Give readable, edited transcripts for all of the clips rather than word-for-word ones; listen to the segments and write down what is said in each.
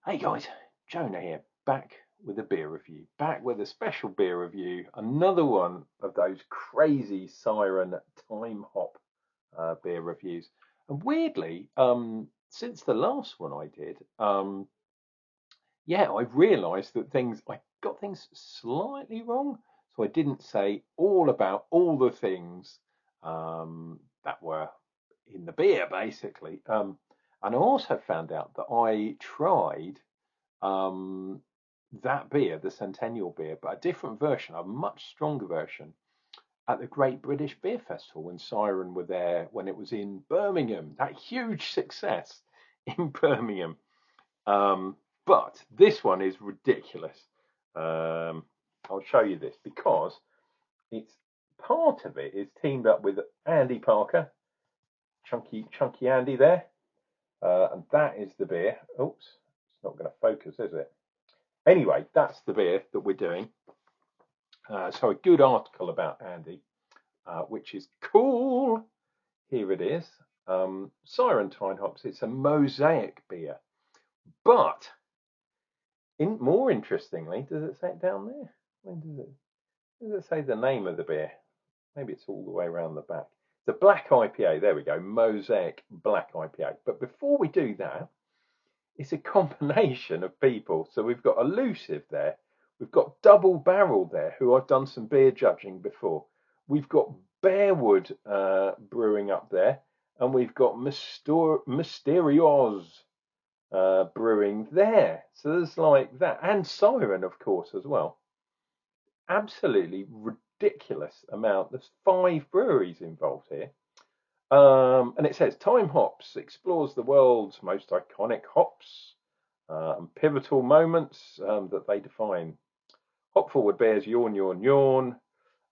Hey guys, Jonah here, back with a beer review, back with a special beer review, another one of those crazy Siren time hop beer reviews. And weirdly, since the last one I did, I've realised that I got things slightly wrong. So I didn't say all about all the things that were in the beer, basically. And I also found out that I tried um, that beer, the Centennial beer, but a different version, a much stronger version, at the Great British Beer Festival when Siren were there when it was in Birmingham. That huge success in Birmingham. Um, but this one is ridiculous. I'll show you this because it's part of it is teamed up with Andy Parker, chunky Andy there, and that is the beer. Oops, it's not going to focus, is it? Anyway, that's the beer that we're doing. So a good article about Andy, which is cool. Here it is. Siren Time Hops. It's a Mosaic beer. But more interestingly, does it say it down there? Does it say the name of the beer? Maybe it's all the way around the back. The black IPA. There we go. Mosaic black IPA. But before we do that, it's a combination of people. So we've got Elusive there. We've got Double Barrel there, who I've done some beer judging before. We've got Bearwood Brewing up there. And we've got Mysterios Brewing there. So there's like that. And Siren, of course, as well. Absolutely ridiculous amount. There's 5 breweries involved here. And it says Time Hops explores the world's most iconic hops and pivotal moments that they define. Hop Forward Bears, Yawn, Yawn, Yawn.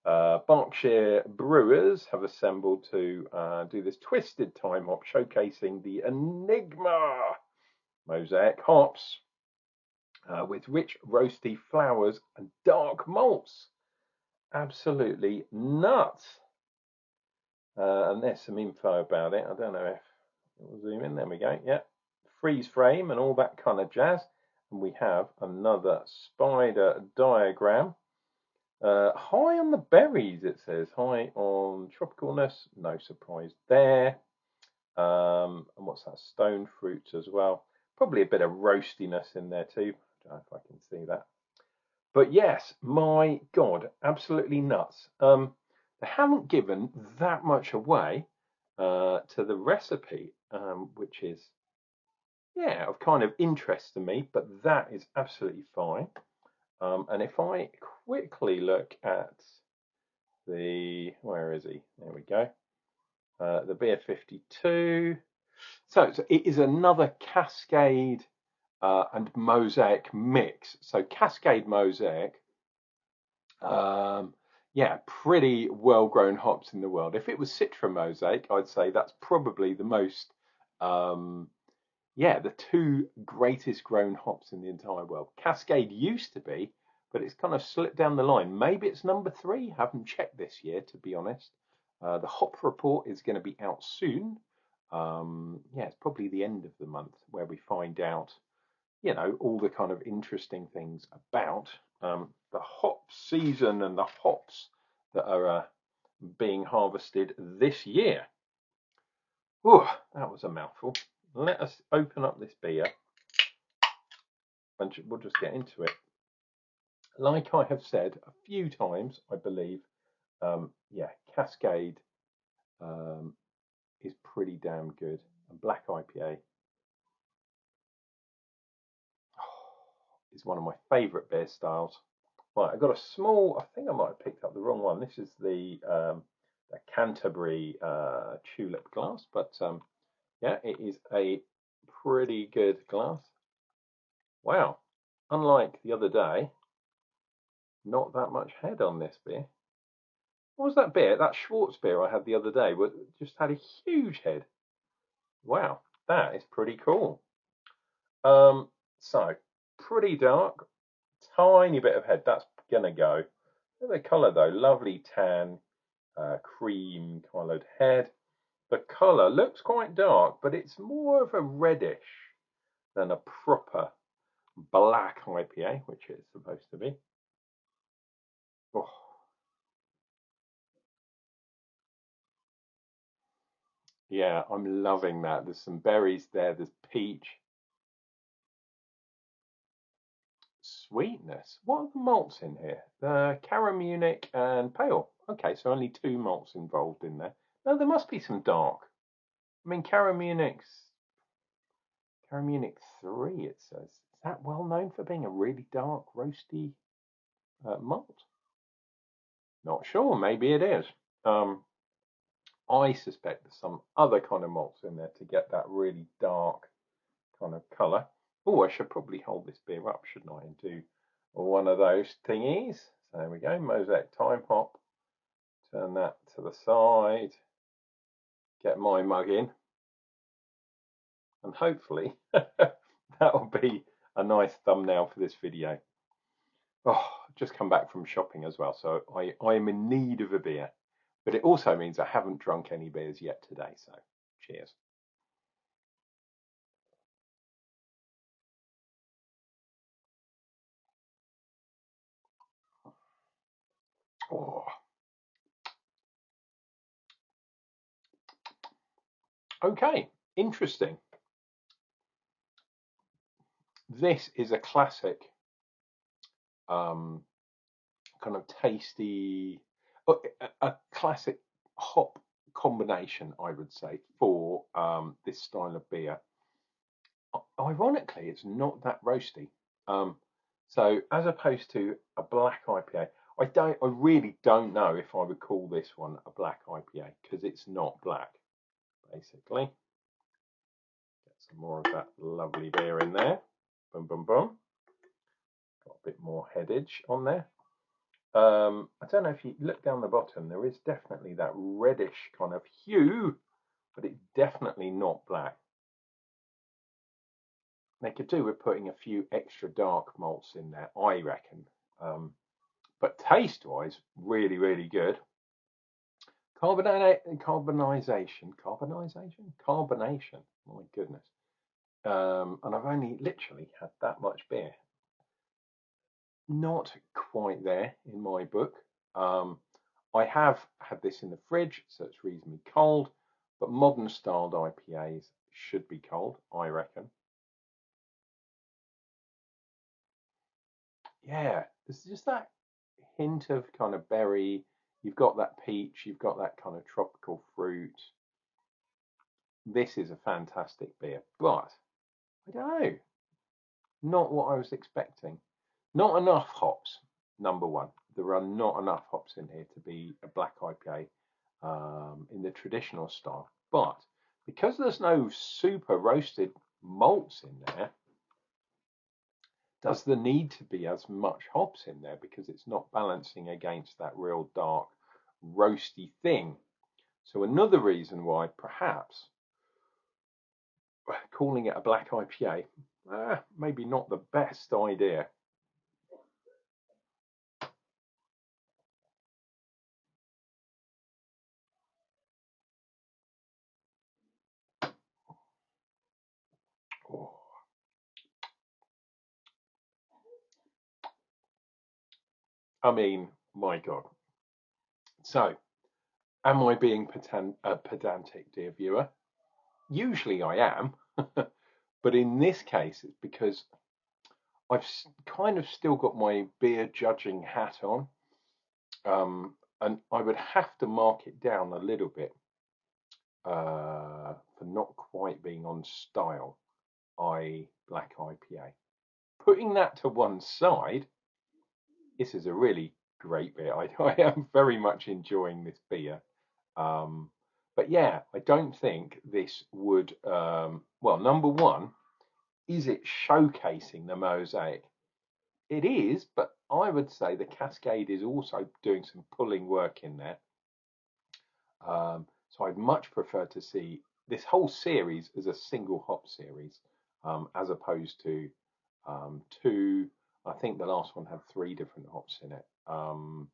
Berkshire brewers have assembled to do this twisted time hop showcasing the Enigma Mosaic hops with rich roasty flowers and dark malts. Absolutely nuts. And there's some info about it. I don't know if we'll zoom in. There we go. Yeah, freeze frame and all that kind of jazz. And we have another spider diagram. High on the berries, it says. High on tropicalness. No surprise there. And what's that? Stone fruits as well. Probably a bit of roastiness in there too. I don't know if I can see that. But yes, my God, absolutely nuts. They haven't given that much away to the recipe, which is, of kind of interest to me, but that is absolutely fine. And if I quickly look at where is he? There we go. The beer 52. So it is another Cascade and Mosaic mix. So Cascade Mosaic, pretty well-grown hops in the world. If it was Citra Mosaic, I'd say that's probably the most, the 2 greatest grown hops in the entire world. Cascade used to be, but it's kind of slipped down the line. Maybe it's number 3. Haven't checked this year, to be honest. The hop report is going to be out soon. It's probably the end of the month where we find out, all the kind of interesting things about the hop season and the hops that are being harvested this year. Ooh, that was a mouthful. Let us open up this beer and we'll just get into it. Like I have said a few times, I believe, Cascade is pretty damn good. And Black IPA is one of my favourite beer styles. Right, I've got a small, I think I might have picked up the wrong one. This is the Canterbury tulip glass, but it is a pretty good glass. Wow, unlike the other day, not that much head on this beer. What was that beer? That Schwartz beer I had the other day just had a huge head. Wow, that is pretty cool. So pretty dark, tiny bit of head. That's gonna go. The colour though, lovely tan, cream coloured head. The colour looks quite dark, but it's more of a reddish than a proper black IPA, which it's supposed to be. Oh, yeah, I'm loving that. There's some berries there. There's peach. Sweetness. What are the malts in here? The Caramunic and pale. Okay, so only two malts involved in there. No, there must be some dark. I mean, Caramunic 3, it says. Is that well known for being a really dark, roasty malt? Not sure. Maybe it is. I suspect there's some other kind of malts in there to get that really dark kind of colour. Oh, I should probably hold this beer up, shouldn't I, and do one of those thingies. So there we go, Mosaic Time Hop. Turn that to the side. Get my mug in. And hopefully that'll be a nice thumbnail for this video. Oh, just come back from shopping as well, so I am in need of a beer. But it also means I haven't drunk any beers yet today, so cheers. Oh. Okay, interesting. This is a classic kind of tasty, a classic hop combination, I would say, for this style of beer. Ironically, it's not that roasty. So as opposed to a black IPA, I really don't know if I would call this one a black IPA because it's not black, basically. Get some more of that lovely beer in there. Boom, boom, boom. Got a bit more headage on there. I don't know if you look down the bottom, there is definitely that reddish kind of hue, but it's definitely not black. They could do with putting a few extra dark malts in there, I reckon. But taste-wise, really, really good. Carbonization. My goodness. And I've only literally had that much beer. Not quite there in my book. I have had this in the fridge, so it's reasonably cold, but modern styled IPAs should be cold, I reckon. Yeah, there's just that hint of kind of berry. You've got that peach, you've got that kind of tropical fruit. This is a fantastic beer, but I don't know, not what I was expecting. Not enough hops, number one. There are not enough hops in here to be a black IPA in the traditional style. But because there's no super roasted malts in there, does there need to be as much hops in there because it's not balancing against that real dark, roasty thing? So another reason why perhaps calling it a black IPA, maybe not the best idea. Oh. I mean, my God. So, am I being pedantic, dear viewer? Usually I am, but in this case, it's because I've kind of still got my beer judging hat on, and I would have to mark it down a little bit for not quite being on style, i.e. black IPA. Putting that to one side, this is a really great beer. I am very much enjoying this beer. But yeah, I don't think this would, well, number one, is it showcasing the Mosaic? It is, but I would say the Cascade is also doing some pulling work in there. So I'd much prefer to see this whole series as a single hop series, as opposed to two. I think the last one had 3 different hops in it. So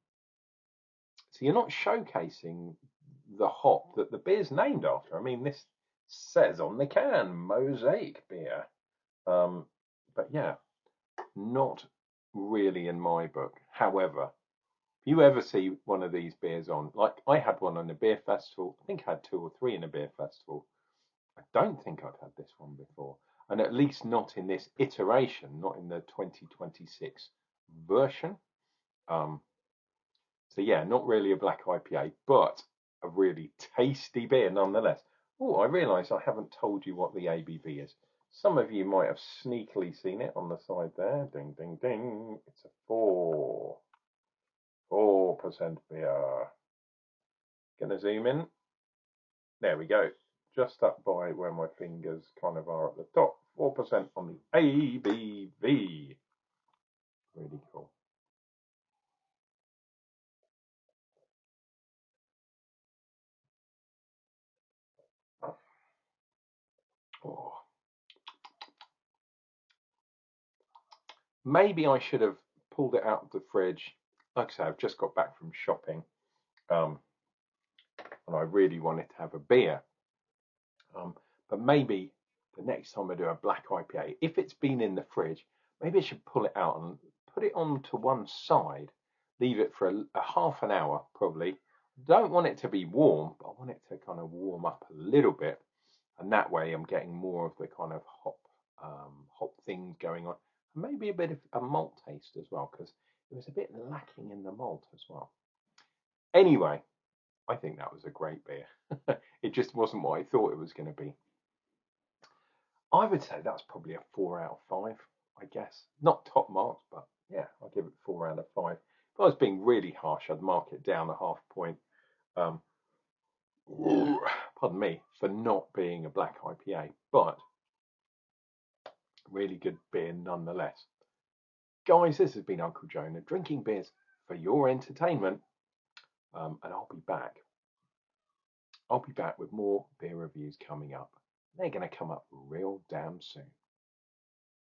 you're not showcasing the hop that the beer's named after. I mean, this says on the can, Mosaic beer. But yeah, not really in my book. However, if you ever see one of these beers on, like I had one on a beer festival, I think I had 2 or 3 in a beer festival. I don't think I've had this one before, and at least not in this iteration, not in the 2026 version. Um, so yeah, not really a black IPA, but a really tasty beer nonetheless. Oh, I realise I haven't told you what the ABV is. Some of you might have sneakily seen it on the side there. Ding, ding, ding. It's a 4% beer. Gonna zoom in. There we go. Just up by where my fingers kind of are at the top. 4% on the ABV. Really cool. Oh. Maybe I should have pulled it out of the fridge. Like I say, I've just got back from shopping, and I really wanted to have a beer. But maybe the next time I do a black IPA, if it's been in the fridge, maybe I should pull it out and put it on to one side, leave it for a half an hour probably. Don't want it to be warm, but I want it to kind of warm up a little bit, and that way I'm getting more of the kind of hop things going on, and maybe a bit of a malt taste as well, because it was a bit lacking in the malt as well. Anyway, I think that was a great beer. It just wasn't what I thought it was going to be. I would say that's probably a 4 out of 5, I guess. Not top marks, but yeah, I'll give it 4 out of 5. If I was being really harsh, I'd mark it down a half point. Um, pardon me, for not being a black IPA, but really good beer nonetheless. Guys, this has been Unclejona, drinking beers for your entertainment, and I'll be back. I'll be back with more beer reviews coming up. They're going to come up real damn soon.